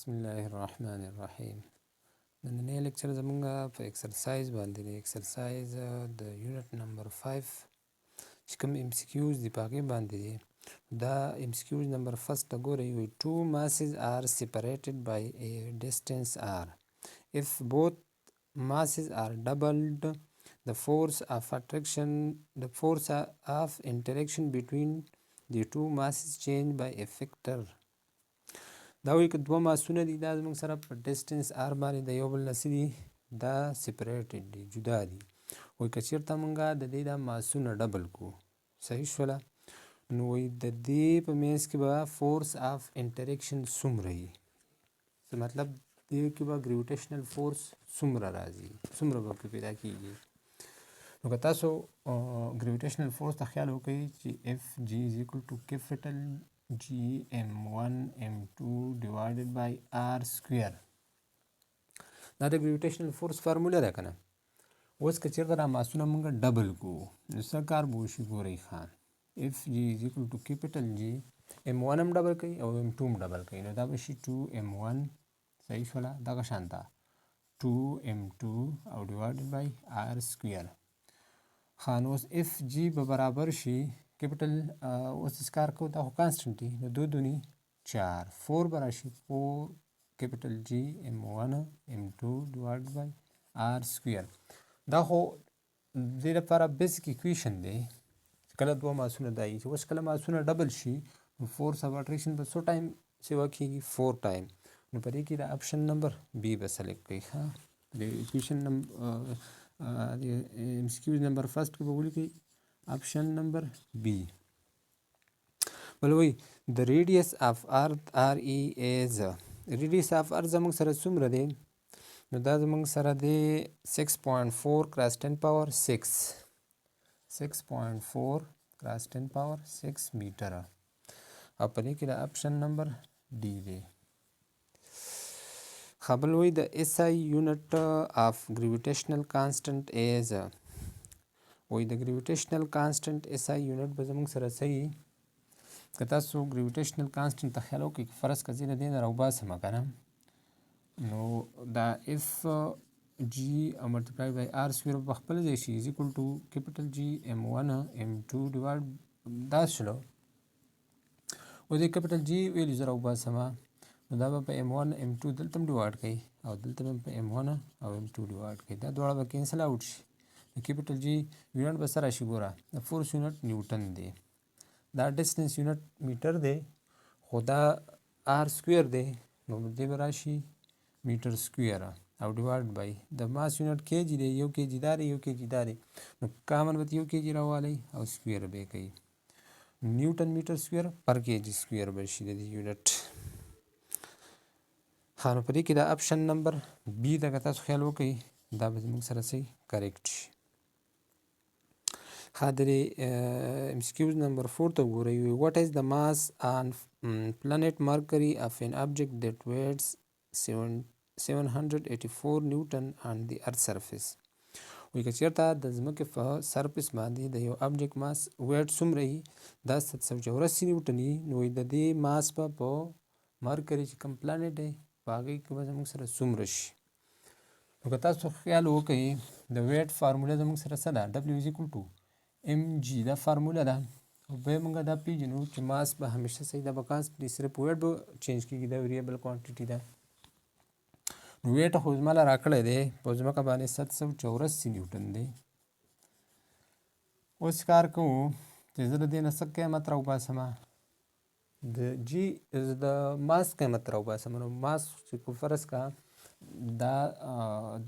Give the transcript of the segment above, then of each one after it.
بسم الله الرحمن الرحیم. نننی لیکچر زمونږ په ایکسرسایز باندې دی. ایکسرسایز د یونټ نمبر 5 چې کوم MCQs دی په هغې باندې دی. دا MCQs نمبر فرست ته ګورئ. وایي two masses are separated by a distance r. If both masses are doubled, the force of interaction between the two masses change by a factor. دا وایي که دوه ماسونه دي، دا زموږ سره په ډسټنس آر باندې د یو بل نه څه دي، دا سپریټډ دي، جدا دي. وایي که چېرته موږ د دې دا ماسونه ډبل کړو، صحیح شوله، نو وایي د دې په منځ کې به فورس آف انټریکشن څومره وي، څه مطلب دې کې به ګریویټیشنل فورس څومره راځي، څومره به پرې پیدا کېږي. نو که تاسو ګریویټیشنل فورس ته خیال وکړئ چې اف جی از ایکول ټو کیپیټل G m1 m2 divided by r square. دا د ګریویټیشنل فورس فارموله ده که نه. اوس که چېرته دا ماسونه موږ ډبل کړو نو څه کار به وشي ګورئ ښه. اف جی از ایکول ټو کیپیټل جی m1 هم ډبل کوي او m2 هم ډبل کوي، نو دا به شي 2m1 صحیح شوله، دغه شانته 2m2 او divided by r square. ښه نو اوس اف جی به برابر شي کیپیټل، اوس کار کوو دا خو کانسټنټ دي، نو دو دونی 4 4 به راشي 4 کیپیټل جی m1 m2 ډیوایډ بای r سکویر. دا خو دې لپاره بیسیک ایکویشن دی چې کله دوه ماسونه دا وي. اوس کله ماسونه ډبل شي نو فورس اف اټریکشن په څو ټایم سیوا کېږي، 4 ټایم. نو په دې کې د آپشن نمبر بی به سلیکټ کړئ. ښه د ایکویشن MCQ نمبر فرست کې به ولیکئ option number B. بل وی the radius of earth RE is radius of earth زمونږ سره څومره دی، نو دا زمونږ سره دی 6.4 cross 10 power 6 6.4 cross 10 power 6 میټره، او په دې کې د option number D دی. خبل وی the SI unit of gravitational constant is وایي د ګریویټیشنل کانسټنټ اس آی یونټ به زموږ سره صحیح. که تاسو ګریویټیشنل کانسټنټ ته خیال وکړئ، فرض که زه د دې نه راوباسم که نه، نو دا اف جي او ملټیپلای بای آر سکویر په خپل ځای شي از ایکول ټو کیپیټل جي m1 m2 ډیوایډ دا شلو. اوس د کیپیټل جي ویلیو زه راوباسم، نو دا به په m1 m2 دلته هم ډیوایډ کوي او دلته به په m1 او m2 ډیوایډ کوي، دا دواړه به کینسل آوټ شي. د کیپیټل جی یونټ به څه راشي ګوره، د فورس یونټ نیوټن دی، دا ډسټنس یونټ میټر دی، خو دا آر سکویر دی، نو دې به راشي میټر سکویر او ډیوایډ بای د ماس یونټ کیجي دی، یو کیجي دا دی، یو کیجي دا دی، نو کامن به یو کیجي راوالی او سکویر به یې کوي، نیوټن میټر سکویر پر کیجي سکویر به شي د دې یونټ. ښه نو په دې کې دا آپشن نمبر بي ته که تاسو خیال وکړئ، دا به زموږ سره صحیح کریکټ شي. ښه د MCQs نمبر 4 ته وګورئ. what is the mass on planet Mercury of an object that weighs 784 Newton on the earth surface. وایي که چېرته د ځمکې په سرفیس باندې د یو آبجیکټ ماس ویټ څومره وي، دا 784 نیوټن وي، نو د دې ماس به په مرکري چې کوم پلانټ دی په هغې کې به زموږ سره څومره شي. نو که تاسو خیال وکړئ د ویټ فارموله زموږ سره څه ده، W is equal to mg دا فارموله ده، او بیا موږ دا پیژنو چې ماس به همیشه صحیح ده، به کانسټنټ دی، صرف ویټ به چینج کېږي، دا ویریبل کوانټیټي ده. نو ویټ خو زما له راکړی دی په ځمکه باندې 784 نیوټن دی. اوس کار کوو چې زه د دې نه څه قیمت راوباسم، د جی د ماس قیمت راوباسم. نو ماس چې په فرض کا دا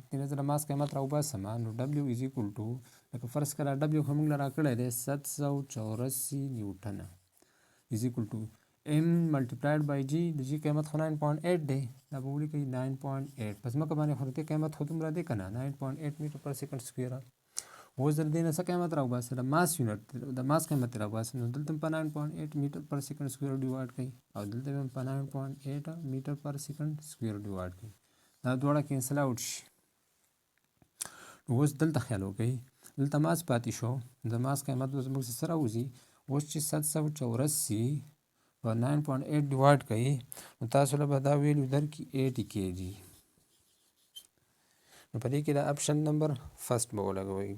دې نه زه د ماس قیمت راوباسم، نو W is equal to لکه فرض کړه W خو موږ له راکړی دی 784 نیوټنه is equal to m ملټیپلایډ بای جی، د جی قیمت خو 9.8 دی، دا به ولیکئ 9.8 په ځمکه باندې خو د دې قیمت خو دومره دی که نه 9.8 میټر پر سیکنډ سکویر. اوس د دې نه څه قیمت راوباسه، د ماس یونټ د ماس قیمت یې راوباسه، نو دلته په 9.8 میټر پر سیکنډ سکویر ډیوایډ کوي او دلته به په 9.8 میټر پر سیکنډ سکویر ډیوایډ کوي، دا دواړه کینسل آوټ شي. نو اوس دلته خیال وکړئ، دلته ماس پاتې شو، د ماس قیمت به زموږ څه راوځي، اوس چې 784 په 9.8 ډیوایډ کوي نو تاسو له به دا ویلیو درکړي 80 kg. نو په دې کې د آپشن نمبر فرست به ولګوئ.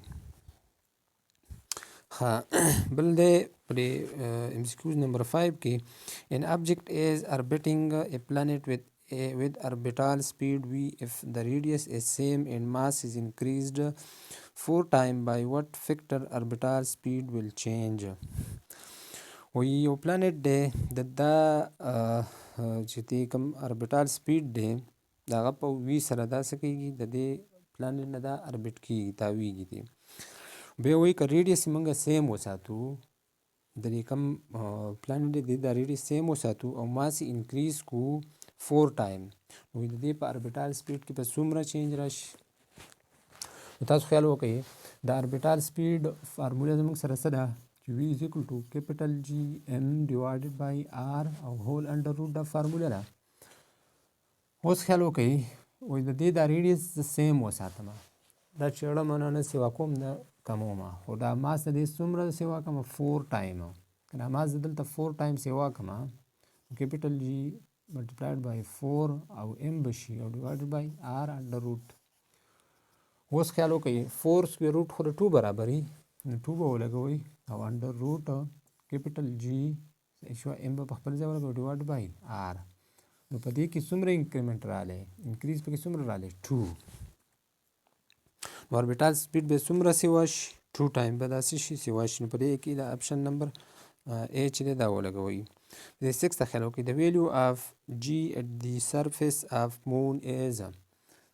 ها بل دی په دې MCQ نمبر 5 کې an object is orbiting a planet with orbital speed v if the radius is same and mass is increased 4 times by what factor orbital speed will change. وی یو پلانټ دی دا چې دی کوم اربیټال سپیډ دی د هغه په وي سره دا څه کېږي د دې پلانټ نه دا اربیټ کېږي تاویږي دی. بیا وایي که ریډیس موږ سیم وساتو د دې کوم پلانټ دی دا ریډیس سیم وساتو او ماس انکریز کو 4 ټایم نو د دې په اربیټال سپیډ کې به څومره چینج راشي. نو تاسو خیال وکړئ د اربیټال سپیډ فارموله زموږ سره څه ده چې V is equal to capital G M divided by R او whole under root دا فارموله ده. اوس خیال وکړئ وایي د دې دا ریډیس سیم وساتم دا چې اړه منه نه سیوا کوم نه کموم خو دا ماس د دې څومره سیوا کوم 4 ټایم که دا ماس دلته 4 ټایم سیوا کوم capital G multiplied by 4 او M بشي او divided by R under root. اوس خیال وکړئ 4 سکویر روټ خو د 2 برابري نو 2 به ولګوئ او انډر روټ کیپیټل جي شو ام به په خپل ځای ولګوئ ډیوایډ بای آر. نو په دې کې څومره انکریمنټ رالی انکریز پکې څومره رالی 2 نو اربیټال سپیډ به څومره سیوا شي 2 ټایم به داسې شي سیوا شي. نو په دې کې د آپشن نمبر A چې دی دا ولګوئ. د 6 ته خیال وکړئ د ویلیو آف جي ایٹ دی سرفیس آف مون ایز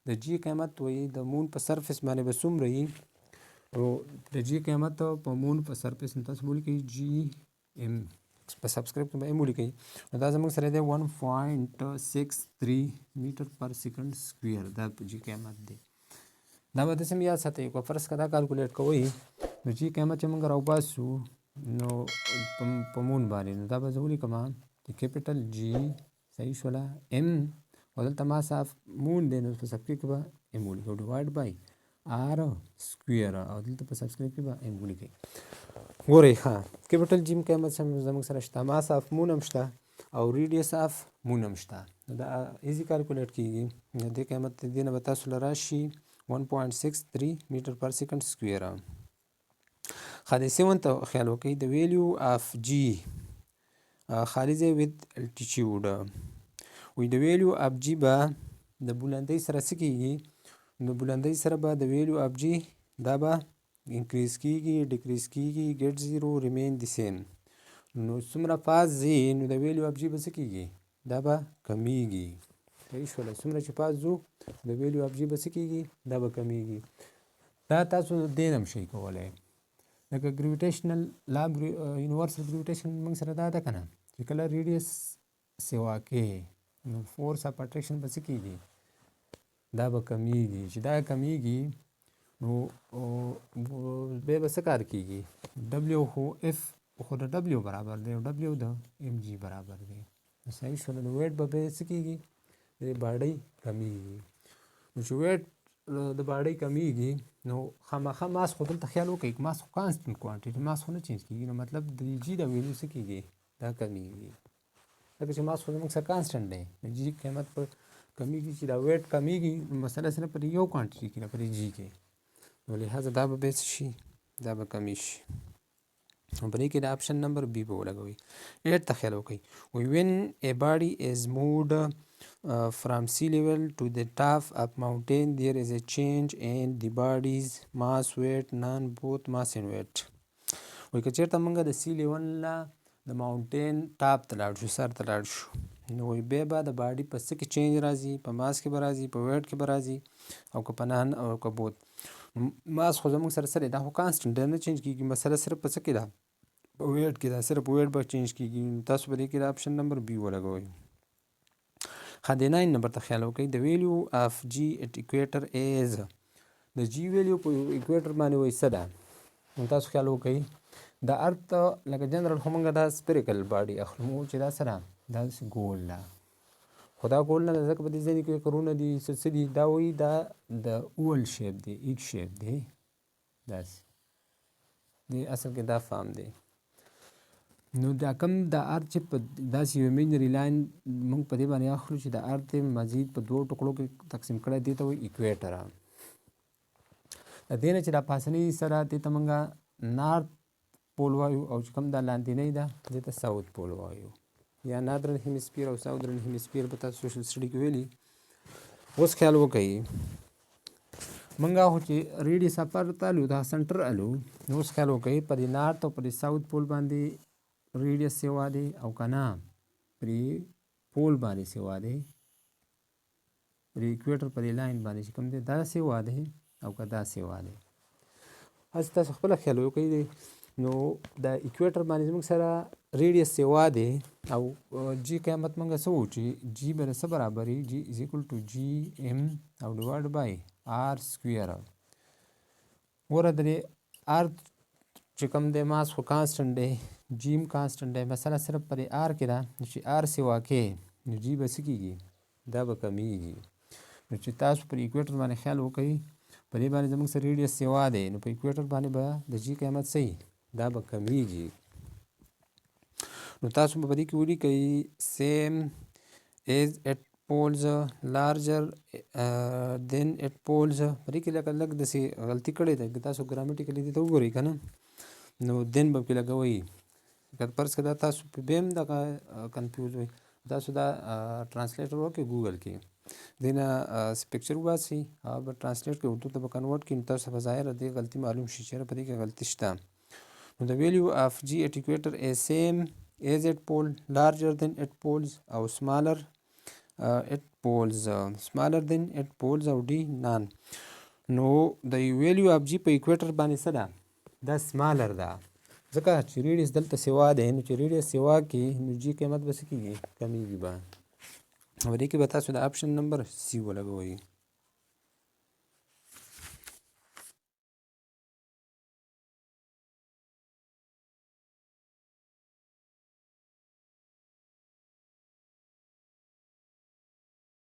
د جی قیمت وایي د مون په سرفیس باندې به څومره وي او د جی قیمت په مون په سرفیس نو تاسو ولیکئ جی ایم په سبسکرایب کې به ایم ولیکئ نو دا زموږ سره دی 1.63 میټر پر سیکنډ سکویر دا په جی قیمت دی. دا به داسې یاد ساتئ که فرض که دا کالکولیټ کوئ نو جی قیمت چې موږ راوباسو نو په مون باندې نو دا به زه ولیکم چې کیپیټل جی صحیح شوله ایم او دلته ما صاف مون دی نو په سبسکرایب کې به ایم ولیکو ډیوایډ بای آر سکویر او دلته په سبسکرایب کې به ایم ولیکئ. ګورئ ښه کیپیټل جیم قیمت زموږ سره شته ماس آف مون هم شته او ریډیس آف مون هم شته نو دا ایزي کالکولیټ کېږي. د دې قیمت د دې نه به تاسو له راشي 1.63 میټر پر سیکنډ سکویر. ښه د 7 ته خیال وکړئ د ویلیو آف جی خالي ځای وذ الټیچیوډ وی د ویلیو آف جی به د بلندۍ سره څه کېږي نو بلندۍ سره به د ویلیو آف جی دا به انکریز کېږي ډیکریز کېږي ګیټ زیرو ریمین دی سیم نو څومره پاس ځي نو د ویلیو آف جی به څه کېږي دا به کمیږي. صحیح شوله څومره چې پاس ځو د ویلیو آف جی به څه کېږي دا به کمیږي. دا تاسو دې نه هم شئ کولی لکه ګریویټیشنل لا یونیورسل ګریویټیشن موږ سره دا ده که نه چې کله ریډیس سیوا کې نو فورس اف اټریکشن به څه کېږي دا به کمیږي. چې دا کمیږي نو بیا به څه کار کېږي ډبلیو خو اف خو د ډبلیو برابر دی او ډبلیو د ایم جی برابر دی. صحیح شوله نو ویټ به بیا څه کېږي د باډۍ کمیږي. نو چې ویټ د باډۍ کمیږي نو خامخا ماس خو دلته خیال وکړئ ماس خو کانسټنټ کوانټیټي ماس خو نه چینج کېږي نو مطلب د جي د ویلیو څه کېږي دا کمیږي ځکه چې ماس خو زموږ سره کانسټنټ دی جي قیمت په کمیږي چې دا ویټ کمیږي نو مسله صرف پر یو کوانټیټي کې نه پر جي کې نو لہٰذا دا به څه شي دا به کمی شي. نو په دې کې د آپشن نمبر بی به ولګوئ. 8 ته خیال وکړئ وی وین ا باډي از مووډ from sea level to the top of mountain there is a change in the body's mass weight non both mass and weight. وی که چېرته موږ د سی لیول نه د ماونټین ټاپ ته لاړ شو سر ته لاړ شو نو وی بیا به د باډي په څه کې چینج راځي په ماس کې به راځي په ویټ کې به راځي او که په نان او که بوت. ماس خو زموږ سره سره دا خو کانسټنټ دی نه چینج کېږي مسله صرف په څه کې ده په ویټ کې ده صرف ویټ به چینج کېږي. تاسو په دې کې د آپشن نمبر بی ولګوئ. ښه د 9 نمبر ته خیال وکړئ د ویلیو آف جي ایٹ ایکویټر ایز د جي ویلیو په ایکویټر باندې وایي څه ده نو تاسو خیال وکړئ د ارت لکه جنرال خو موږ دا سپیریکل باډي اخلو چې دا سره دا ګول ده خو دا ګول نه ده ځکه په دې ځینې کې کرونه دي څه دي دا وایي دا د اول شیپ دی ایګ شیپ دی داسې دی اصل کې دا فام دی. نو دا کم د ار چې په داسې یو امیجنري لاین موږ په دې باندې اخلو چې د ارت مزید په دوو ټکړو کې تقسیم کړی دې ته وایي ایکویټر. د دې نه چې دا پاسنۍ سره دې ته موږ نارت پول وایو او چې کوم دا لاندینۍ ده دې ته ساوت پول وایو یا نادرن هیمسفیر او ساودرن هیمسفیر به تاسو سوشل سټډي کې ویلي. اوس خیال وکړئ موږ خو چې ریډیس اف ارت الو دا سنټر الو. اوس خیال وکړئ په دې نارت او په دې ساوت پول باندې ریډیس سیوا دی او که نه پرې پول باندې سیوا دی، پرې ایکویټر په دې لاین باندې چې کوم دی دا سیوا دی او که دا سیوا دی. هسې تاسو خپله خیال وکړئ نو د ایکویټر باندې زموږ سره ریډیس سیوا دی او جی قیمت موږ څه وو چې جی به څه برابر وي، جی از ایکول ټو جی ایم او ډیوایډ بای آر سکویر. ګوره د دې آر چې کوم دی ماس خو کانسټنټ دی، جی هم کانسټنټ دی، مسله صرف پر آر کې ده چې آر سیوا کې نو جی به څه کېږي دا به کمیږي. نو چې تاسو پر ایکویټر باندې خیال وکړئ په دې باندې زموږ سره ریډیس سیوا دی نو په ایکویټر باندې به د جی قیمت څه دا به کمیږي. نو تاسو به په دې کې ولیکئ سیم ایز اٹ پولز لارجر دین اٹ پولز. په دې کې لږ داسې غلطي کړې ده، تاسو ګرامټیکلي دې ته وګورئ که نه نو دین به پې لګوئ. که فرض که دا تاسو په بیا هم دغه کنفیوز وئ تاسو دا ټرانسلیټر وکړئ ګوګل کې دې نه پکچر وباسئ او به ټرانسلیټ کړئ اردو ته به کنورټ کړئ نو تاسو به ظاهره دې غلطي معلوم شي چې په دې کې غلطي شته. نو د ویلیو اف جی اٹ ایکویټر از سیم ایز اٹ پول لارجر دین اٹ پولز او سمالر اٹ پولز او ډي نان. نو د ویلیو اف جی په ایکویټر باندې څه ده دا سمالر ده ځکه چې ریډیس دلته سیوا دی نو چې ریډیس سیوا کې نو جی قیمت به څه کېږي کمیږي به. او دې کې به تاسو د آپشن نمبر سی ولګوئ.